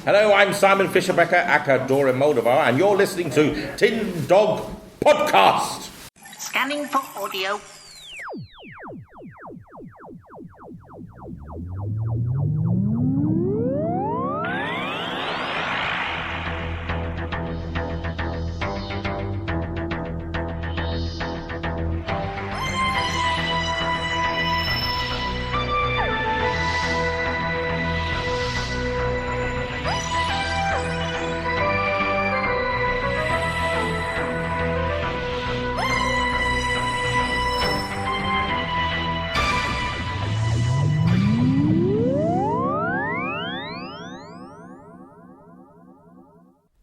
Hello, I'm Simon Fisher Becker, aka Dora Moldovar, and you're listening to Tin Dog Podcast. Scanning for audio.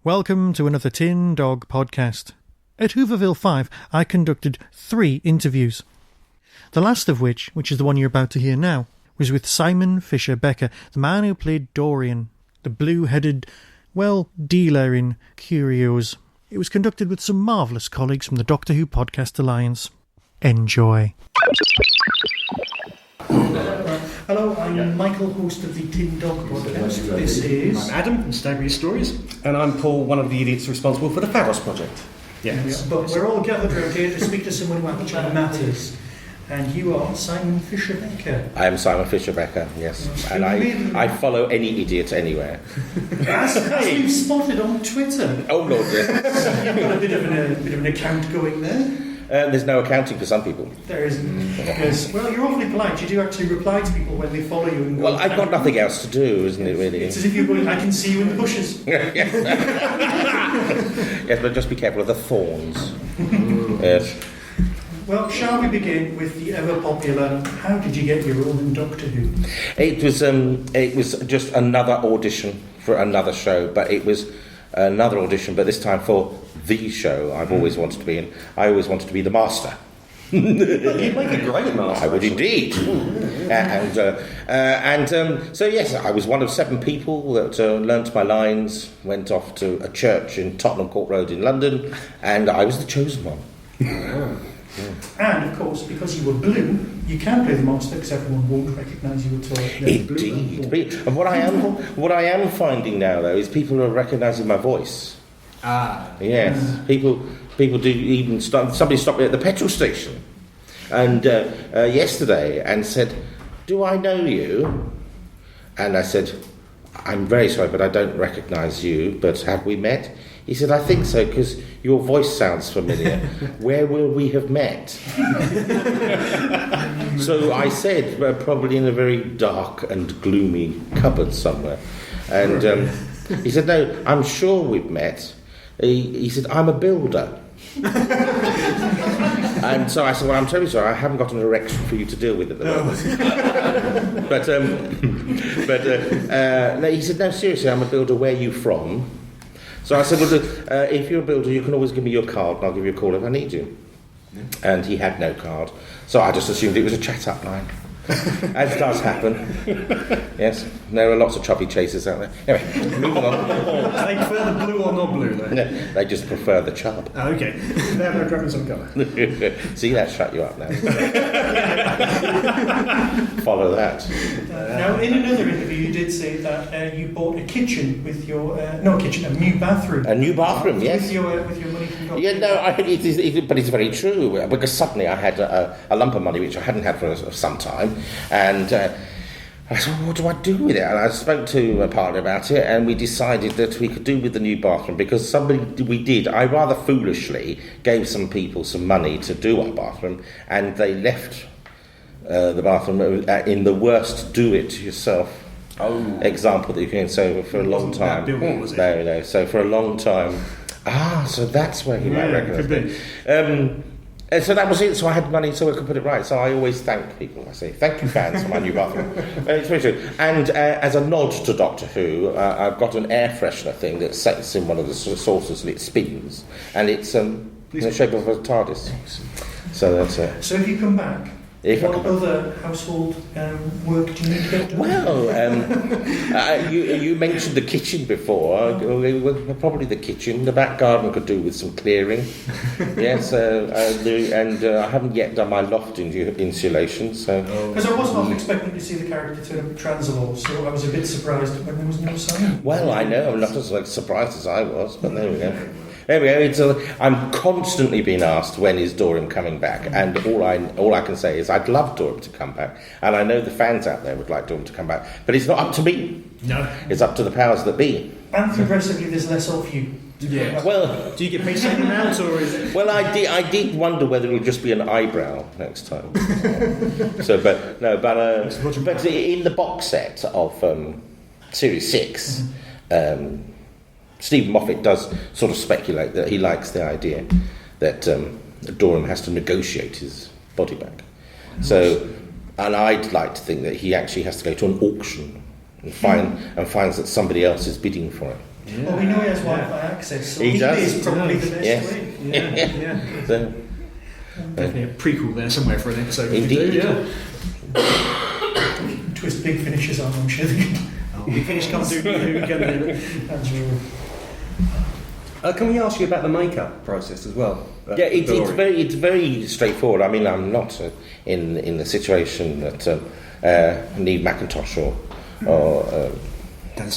Welcome to another Tin Dog Podcast. At Whooverville 5, I conducted 3 interviews. The last of which is the one you're about to hear now, was with Simon Fisher Becker, the man who played Dorian, the blue-headed, dealer in curios. It was conducted with some marvellous colleagues from the Doctor Who Podcast Alliance. Enjoy. Hello, I'm Michael, host of the Tin Dog Podcast. This is... I'm Adam from Staggery Stories. And I'm Paul, one of the idiots responsible for the Pharos project. Yes. But we're all gathered around here to speak to someone who actually matters. And you are Simon Fisher Becker. I am Simon Fisher Becker, yes. And I follow any idiot anywhere. As we've spotted on Twitter. Oh, Lord, yes. You've got a bit of an account going there. There's no accounting for some people. There isn't. Because, you're awfully polite. You do actually reply to people when they follow you. And Well, I've got nothing else to do, isn't it, really? It's as if you're going, I can see you in the bushes. Yes, but just be careful of the thorns. Yes. Well, shall we begin with the ever-popular, how did you get your role in Doctor Who? It was just another audition for another show, but it was another audition, but this time for the show I've always wanted to be in. I always wanted to be the Master. You'd make a great Master. I would indeed. So yes, I was one of 7 people that learnt my lines, went off to a church in Tottenham Court Road in London, and I was the chosen one. And of course, because you were blue, you can play the Master because everyone won't recognise you at all. Indeed. And what I am finding now, though, is people are recognising my voice. Yes. People do even stop. Somebody stopped me at the petrol station, and yesterday, and said, "Do I know you?" And I said, "I'm very sorry, but I don't recognise you. But have we met?" He said, "I think so, because your voice sounds familiar. Where will we have met?" So I said, probably in a very dark and gloomy cupboard somewhere. And he said, "No, I'm sure we've met." He said, "I'm a builder." And so I said, "Well, I'm terribly sorry, I haven't got an erection for you to deal with at the moment." No, he said, "No, seriously, I'm a builder. Where are you from?" So I said, "Well, if you're a builder, you can always give me your card and I'll give you a call if I need you." And he had no card, so I just assumed it was a chat-up line. As does happen. Yes, there are lots of choppy chasers out there. Anyway, moving on. Do they prefer the blue or not blue, though? No, they just prefer the chub. Oh, okay. They're no grabbing some colour. See, that shut you up now. Follow that. Now, in another interview, you did say that you bought a kitchen with your... a new bathroom. A new bathroom, yes. With your money from Doctor Yeah, no, but it's very true, because suddenly I had a lump of money which I hadn't had for some time, and I said, "What do I do with it?" And I spoke to a partner about it, and we decided that we could do with the new bathroom, because I rather foolishly gave some people some money to do our bathroom, and they left the bathroom in the worst do-it-yourself example that you can. So for a long time, was it? No. So for a long time, so that's where he might recognise me. So that was it. So I had money so I could put it right. So I always thank people. I say, "Thank you, fans, for my new bathroom." It's very true. And as a nod to Doctor Who, I've got an air freshener thing that sits in one of the saucers and it spins, and it's in the shape of a TARDIS. So that's it. So if you come back, What other household work do you need to get done? Well, you mentioned the kitchen before. Probably the kitchen. The back garden could do with some clearing. Yes, I haven't yet done my loft insulation. So Because I was not expecting to see the character turn Translator, so I was a bit surprised when there was no sign. well, I know I'm not as surprised as I was, but there we go. There we go. I'm constantly being asked when is Dorham coming back, and all I can say is I'd love Dorham to come back, and I know the fans out there would like Dorham to come back, but it's not up to me. No. It's up to the powers that be. And progressively, there's less of you. Yeah. Well, Do you get paid second round, or is it? well, I did wonder whether it would just be an eyebrow next time. But in the box set of Series 6. Stephen Moffat does sort of speculate that he likes the idea that Dorham has to negotiate his body back. So, and I'd like to think that he actually has to go to an auction and finds that somebody else is bidding for it. Yeah. Well, we know he has Wi-Fi access, so He does. is probably the best Yes. way. Yeah. So, Definitely a prequel there somewhere for an episode. we could Indeed. do, yeah. Twist big finishes on, I'm sure they can. We finished Come Do Who again. That's true. Can we ask you about the makeup process as well? yeah, it's very straightforward. I mean, I'm not in the situation that Neve McIntosh or Dan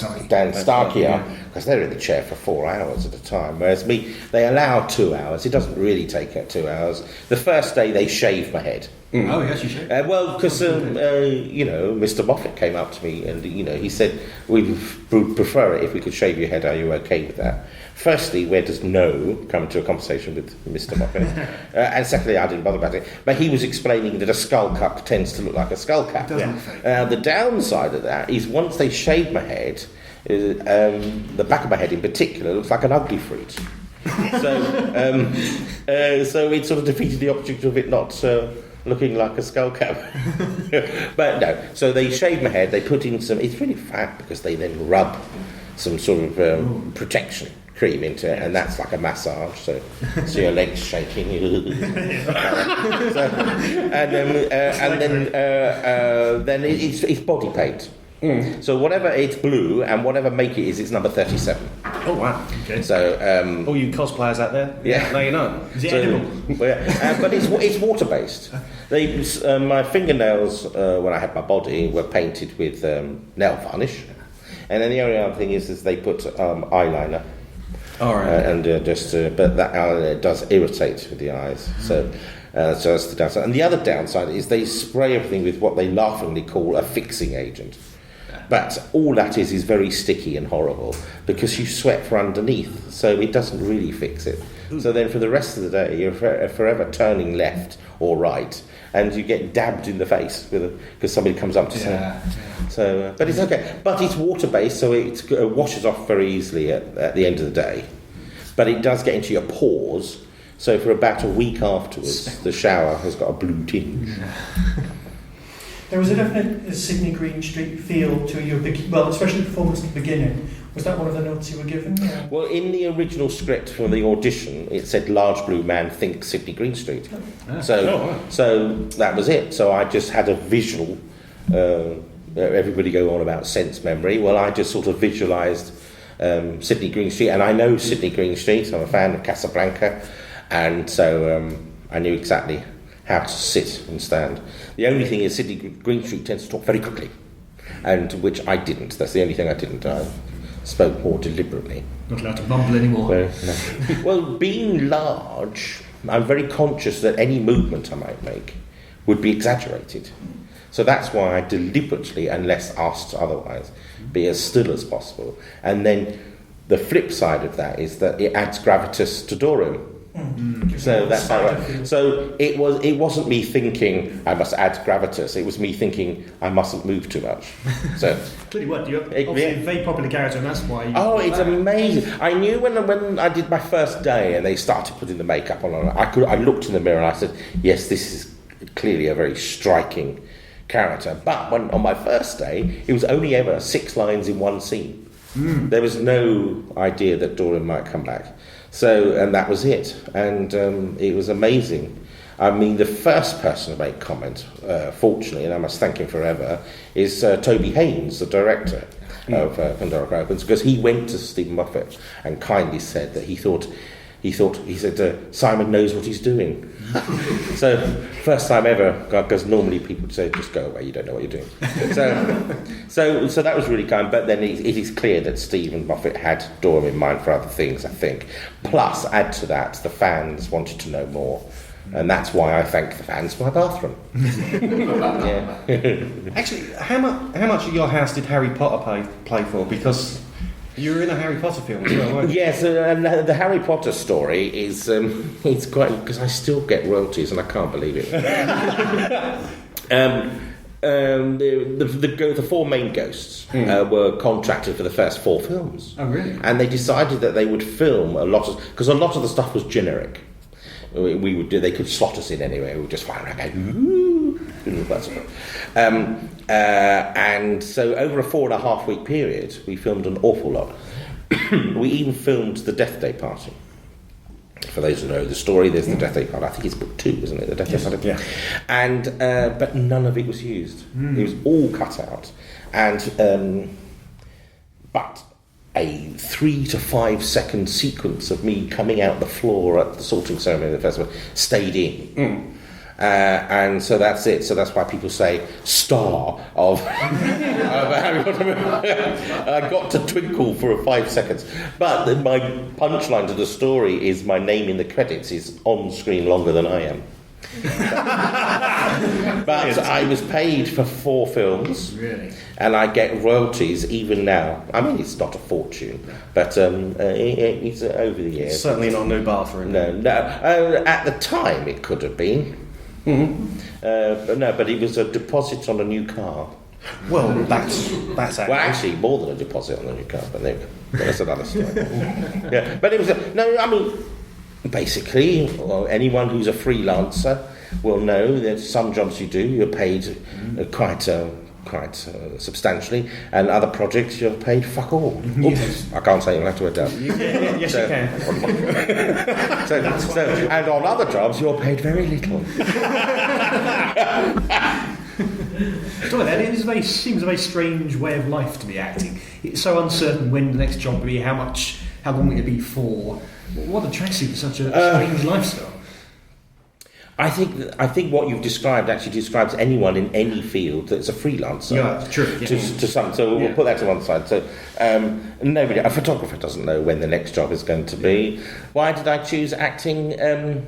Starkey are, because they're in the chair for 4 hours at a time, whereas me, they allow 2 hours. It doesn't really take 2 hours. The first day they shave my head. Oh, yes, you should. Well, because Mr. Moffat came up to me and he said we would prefer it if we could shave your head. Are you okay with that? Firstly, where does no come into a conversation with Mr. Moffat? And secondly, I didn't bother about it. But he was explaining that a skull cap tends to look like a skull cap. The downside of that is once they shave my head, the back of my head in particular looks like an ugly fruit. So it sort of defeated the object of it not looking like a skull cap. But no, so they shave my head, they put in some, it's really fat because they then rub some sort of protection cream into it, and that's like a massage, so your legs shaking. Then it's body paint. So whatever it's blue and whatever make it is, it's number 37. Oh wow! Okay. So All you cosplayers out there, Yeah. now you know. Is it edible? but it's water based. My fingernails when I had my body were painted with nail varnish, and then the only other thing is they put eyeliner. All right. But that does irritate with the eyes. So that's the downside. And the other downside is they spray everything with what they laughingly call a fixing agent. But all that is very sticky and horrible because you sweat from underneath, so it doesn't really fix it. So then for the rest of the day, you're forever turning left or right, and you get dabbed in the face because somebody comes up to say. So, but it's okay. But it's water-based, so it washes off very easily at the end of the day. But it does get into your pores, so for about a week afterwards, the shower has got a blue tinge. There was a definite Sydney Greenstreet feel to your especially performance at the beginning. Was that one of the notes you were given? Or? Well, in the original script for the audition, it said "Large Blue Man thinks Sydney Greenstreet." So that was it. So I just had a visual. Everybody go on about sense memory. Well, I just sort of visualised Sydney Greenstreet, and I know Sydney Greenstreet. I'm a fan of Casablanca, and so I knew exactly how to sit and stand. The only thing is Sydney Greenstreet tends to talk very quickly, and which I didn't. That's the only thing I didn't. I spoke more deliberately. Not allowed to mumble anymore. Well, being large, I'm very conscious that any movement I might make would be exaggerated. So that's why I deliberately, unless asked otherwise, be as still as possible. And then the flip side of that is that it adds gravitas to Dorham. So that's how. So it wasn't me thinking I must add gravitas. It was me thinking I mustn't move too much. So Clearly, what you're obviously a very popular character, and that's why. it's amazing. I knew when I did my first day and they started putting the makeup on. I looked in the mirror and I said, "Yes, this is clearly a very striking character." But on my first day, it was only ever 6 lines in one scene. There was no idea that Dorham might come back. So, and that was it. And it was amazing. I mean, the first person to make comment, fortunately, and I must thank him forever, is Toby Haynes, the director of Pandora Opens, because he went to Stephen Moffat and kindly said that he said Simon knows what he's doing. So first time ever, because normally people would say just go away, you don't know what you're doing. So that was really kind. But then it is clear that Stephen Moffat had Dora in mind for other things, I think. Plus, add to that, the fans wanted to know more. And that's why I thank the fans for my bathroom. Yeah. Actually, how much of your house did Harry Potter play for? Because you were in a Harry Potter film as well, weren't you? Yes, and the Harry Potter story is it's quite, because I still get royalties and I can't believe it. The four main ghosts were contracted for the first 4 films. Oh, really? And they decided that they would film because a lot of the stuff was generic. They could slot us in anyway. We would just fly around going, and so over a 4.5 week period, we filmed an awful lot. We even filmed the Death Day party. For those who know the story, there's the Death Day party. I think it's book 2, isn't it? The Death Day party. Yeah. And but none of it was used. It was all cut out, and but a 3 to 5 second sequence of me coming out the floor at the sorting ceremony of the festival stayed in. And so that's it. So that's why people say star of Harry Potter. I got to twinkle for 5 seconds. But my punchline to the story is my name in the credits is on screen longer than I am. But I was paid for 4 films, Really? and I get royalties even now. I mean, it's not a fortune, but it's over the years. Certainly not a new bathroom. No. At the time, it could have been. But it was a deposit on a new car. Well, that's Well, actually, more than a deposit on a new car, but there we go. That's another story. Yeah, but it was basically, anyone who's a freelancer will know that some jobs you do, you're paid quite substantially, and other projects you're paid fuck all. Oops, I can't say, you'll have to work down. Yes, you can. And on other jobs, you're paid very little. It seems a very strange way of life to be acting. It's so uncertain when the next job will be, how long will it be for. What attracts you to such a strange lifestyle? I think what you've described actually describes anyone in any field that's a freelancer. Yeah, true. So we'll put that to one side. So a photographer doesn't know when the next job is going to be. Why did I choose acting? To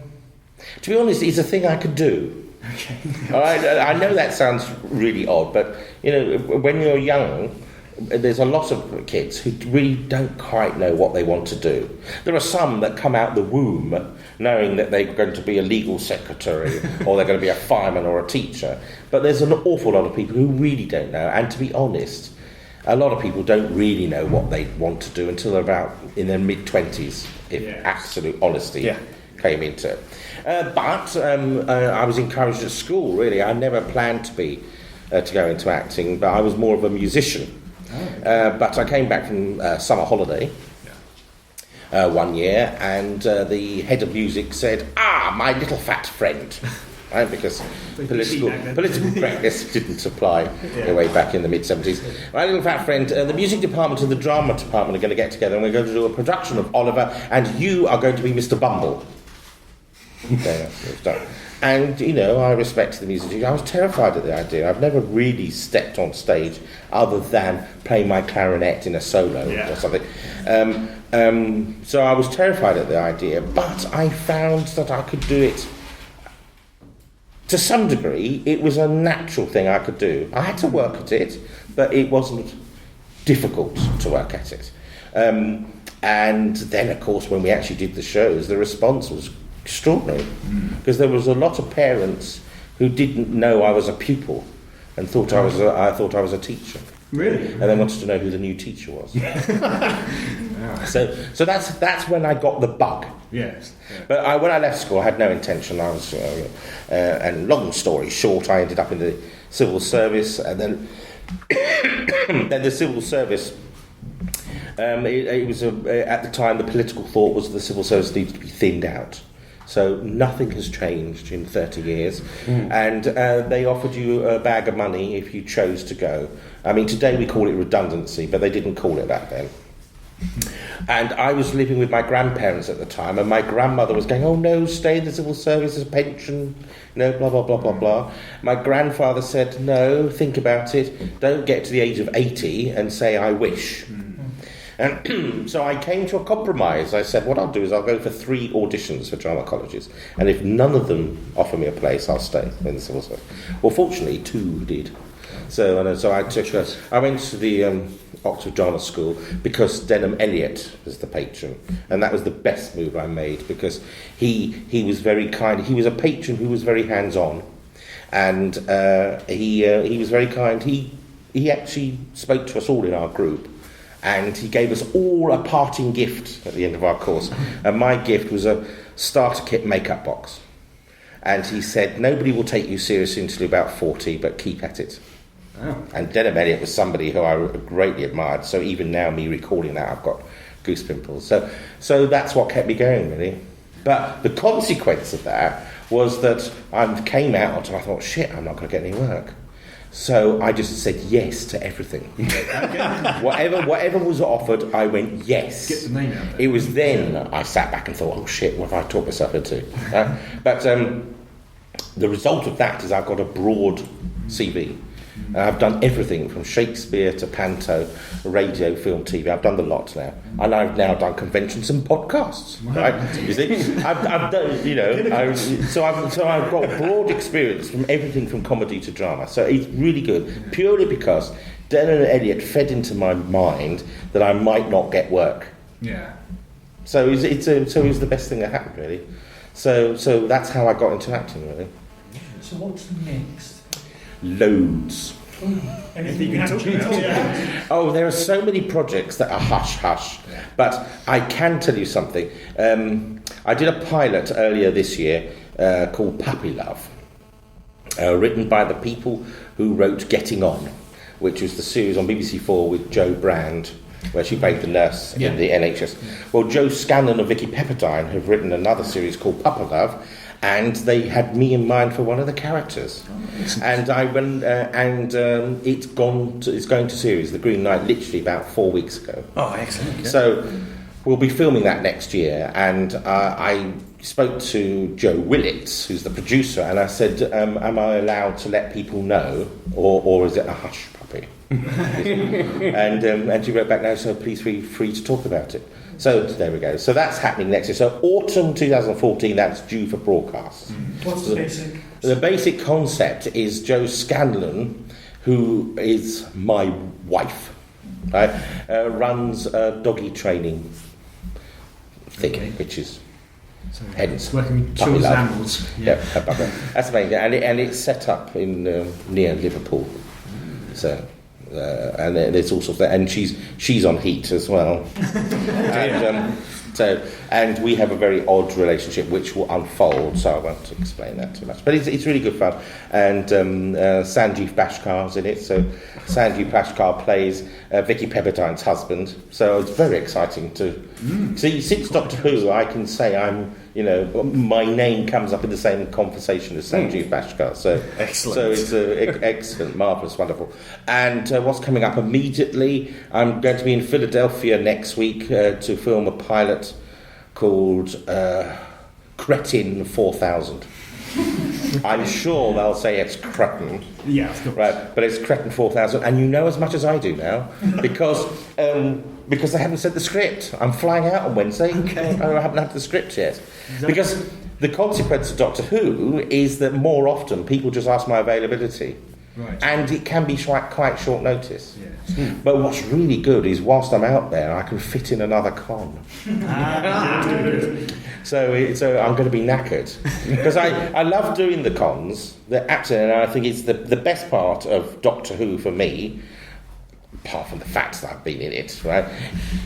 be honest, it's a thing I could do. Okay. All right, I know that sounds really odd, but when you're young, there's a lot of kids who really don't quite know what they want to do. There are some that come out the womb knowing that they're going to be a legal secretary or they're going to be a fireman or a teacher. But there's an awful lot of people who really don't know. And to be honest, a lot of people don't really know what they want to do until they're about in their mid-20s, if absolute honesty came into it. But I was encouraged at school, really. I never planned to go into acting, but I was more of a musician. But I came back from summer holiday one year, and the head of music said, my little fat friend. Right, because political correctness didn't apply way back in the mid-70s. My little fat friend, the music department and the drama department are going to get together and we're going to do a production of Oliver, and you are going to be Mr. Bumble. And, I respected the music teacher. I was terrified at the idea. I've never really stepped on stage other than playing my clarinet in a solo or something. So I was terrified at the idea, but I found that I could do it. To some degree, it was a natural thing I could do. I had to work at it, but it wasn't difficult to work at it. And then, of course, when we actually did the shows, the response was extraordinary, because there was a lot of parents who didn't know I was a pupil and thought I was a teacher. Really? And they wanted to know who the new teacher was. So that's when I got the bug. Yes. Yeah. But when I left school, I had no intention. I was, and long story short, I ended up in the civil service, and then the civil service. It was at the time the political thought was the civil service needed to be thinned out. So nothing has changed in 30 years. And they offered you a bag of money if you chose to go. I mean, today we call it redundancy, but they didn't call it that then. And I was living with my grandparents at the time, and my grandmother was going, "Oh no, stay in the civil service as a pension, blah, blah, blah, blah, blah." My grandfather said, "No, think about it. Don't get to the age of 80 and say, I wish." And so I came to a compromise. I said, what I'll do is I'll go for 3 auditions for drama colleges, and if none of them offer me a place, I'll stay in the civil service. Well, fortunately, 2 did. So I went to the Oxford Drama School because Denham Elliott was the patron, and that was the best move I made, because he was very kind. He was a patron who was very hands-on, and he was very kind. He actually spoke to us all in our group, and he gave us all a parting gift at the end of our course. And my gift was a starter kit makeup box. And he said, "Nobody will take you seriously until you're about 40, but keep at it." Oh. And Denham Elliott was somebody who I greatly admired. So even now, me recalling that, I've got goose pimples. So that's what kept me going, really. But the consequence of that was that I came out and I thought, shit, I'm not going to get any work. So I just said yes to everything. Whatever was offered, I went yes. Get the name out there. It was then I sat back and thought, oh shit, what have I talked myself into? But the result of that is I've got a broad CV. I've done everything from Shakespeare to panto, radio, film, TV. I've done the lot now, and I've now done conventions and podcasts. Right? You see, I've done, so I've got broad experience from everything from comedy to drama. So it's really good, purely because Denham Elliott fed into my mind that I might not get work. Yeah. So it was the best thing that happened, really. So that's how I got into acting, really. So what's next? Loads. Anything you can talk about? Oh, there are so many projects that are hush-hush. But I can tell you something. I did a pilot earlier this year called Puppy Love, written by the people who wrote Getting On, which was the series on BBC4 with Jo Brand, where she played the nurse in the NHS. Well, Joe Scanlon and Vicky Pepperdine have written another series called Puppy Love, and they had me in mind for one of the characters. And I went, it's going to series, The Green Knight, literally about 4 weeks ago. Oh, excellent. Yeah. So we'll be filming that next year, and I spoke to Joe Willits, who's the producer, and I said, am I allowed to let people know, or is it a hush puppy? And she wrote back, no, so please feel free to talk about it. So there we go. So that's happening next year. So autumn 2014, that's due for broadcast. What's the basic? The basic concept is Joe Scanlon, who is my wife, right, runs a doggy training thing, which is hence working with children's animals. Yeah, that's amazing. And it's set up in near Liverpool. So. And there's all sorts of, and she's on heat as well. And we have a very odd relationship which will unfold, so I won't explain that too much. But it's really good fun. And Sanjeev Bhaskhar's in it, so Sanjeev Bhaskar plays Vicky Pepperdine's husband. So it's very exciting to see. Since Doctor Who, I can say my name comes up in the same conversation as Sanjeev Bhaskar. So excellent. So it's excellent, marvellous, wonderful. And what's coming up immediately? I'm going to be in Philadelphia next week to film a pilot called Cretin 4000. I'm sure they'll say it's Cretin. Yeah, of course. Right, but it's Cretin 4000, and you know as much as I do now, because they haven't sent the script. I'm flying out on Wednesday. Okay. I haven't had the script yet. Because the consequence of Doctor Who is that more often people just ask my availability. Right. And it can be quite short notice. Yeah. But what's really good is whilst I'm out there, I can fit in another con. So I'm going to be knackered. Because I love doing the cons. And I think it's the best part of Doctor Who for me, apart from the fact that I've been in it, right,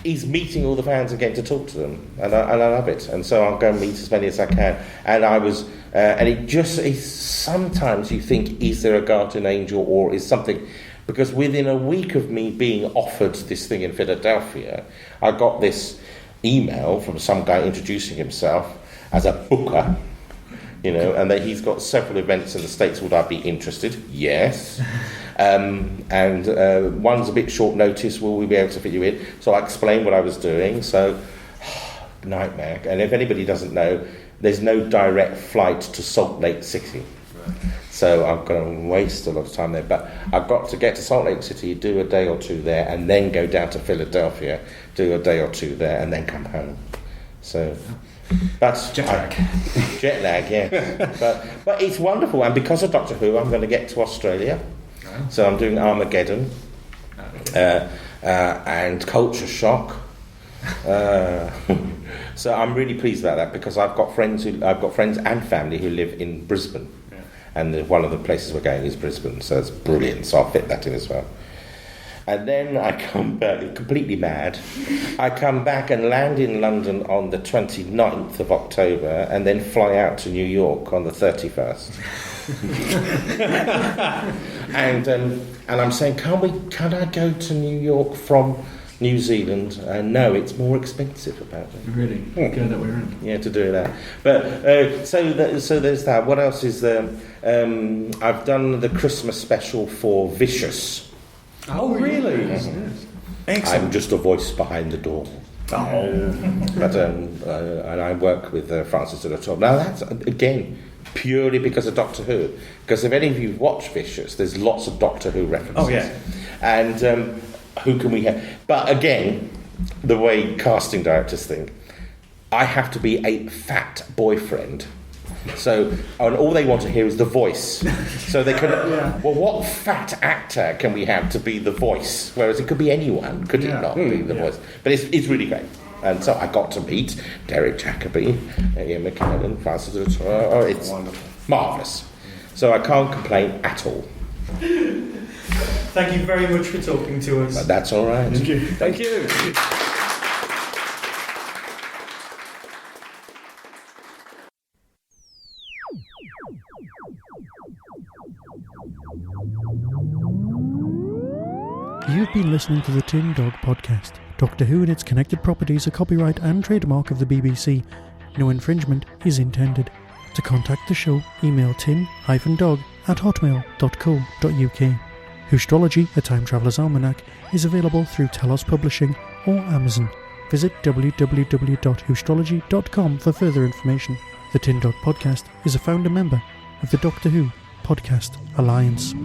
is meeting all the fans and getting to talk to them. And I love it. And so I'll go and meet as many as I can. And I was... and it just is, sometimes you think, is there a guardian angel or is something... Because within a week of me being offered this thing in Philadelphia, I got this email from some guy introducing himself, as a booker, you know, and that he's got several events in the States. Would I be interested? Yes. And one's a bit short notice. Will we be able to fit you in? So I explained what I was doing. So, nightmare. And if anybody doesn't know, there's no direct flight to Salt Lake City. So I'm going to waste a lot of time there. But I've got to get to Salt Lake City, do a day or two there, and then go down to Philadelphia, do a day or two there, and then come home. So that's jet lag. Jet lag, yeah. But it's wonderful. And because of Doctor Who, I'm going to get to Australia. So I'm doing Armageddon and Culture Shock. So I'm really pleased about that because I've got friends and family who live in Brisbane. And one of the places we're going is Brisbane, so it's brilliant. So I'll fit that in as well. And then I come back, completely mad. I come back and land in London on the 29th of October and then fly out to New York on the 31st. And I'm saying, can I go to New York from New Zealand? No, it's more expensive apparently. Really? Go that way around. Yeah, to do that. But so there's that. What else is there? I've done the Christmas special for Vicious. Oh, really? Yes. Excellent. I'm just a voice behind the door. But and I work with Francis de la Tour. Now that's again purely because of Doctor Who. Because if any of you watch Vicious, there's lots of Doctor Who references. Oh yeah. And who can we have? But again, the way casting directors think, I have to be a fat boyfriend. So, and all they want to hear is the voice. So they can. Well, what fat actor can we have to be the voice? Whereas it could be anyone, could it not be the voice? But it's really great. And so I got to meet Derek Jacobi, Ian McKellen, Francis de la Tour. Oh, it's marvellous. So I can't complain at all. Thank you very much for talking to us. But that's all right. Thank you. Thank you. You've been listening to the Tin Dog Podcast. Doctor Who and its connected properties are copyright and trademark of the BBC. No infringement is intended. To contact the show, email tin-dog@hotmail.co.uk. Whostrology, a Time Traveller's Almanac, is available through Telos Publishing or Amazon. Visit www.whostrology.com for further information. The Tin Dog Podcast is a founder member of the Doctor Who Podcast Alliance.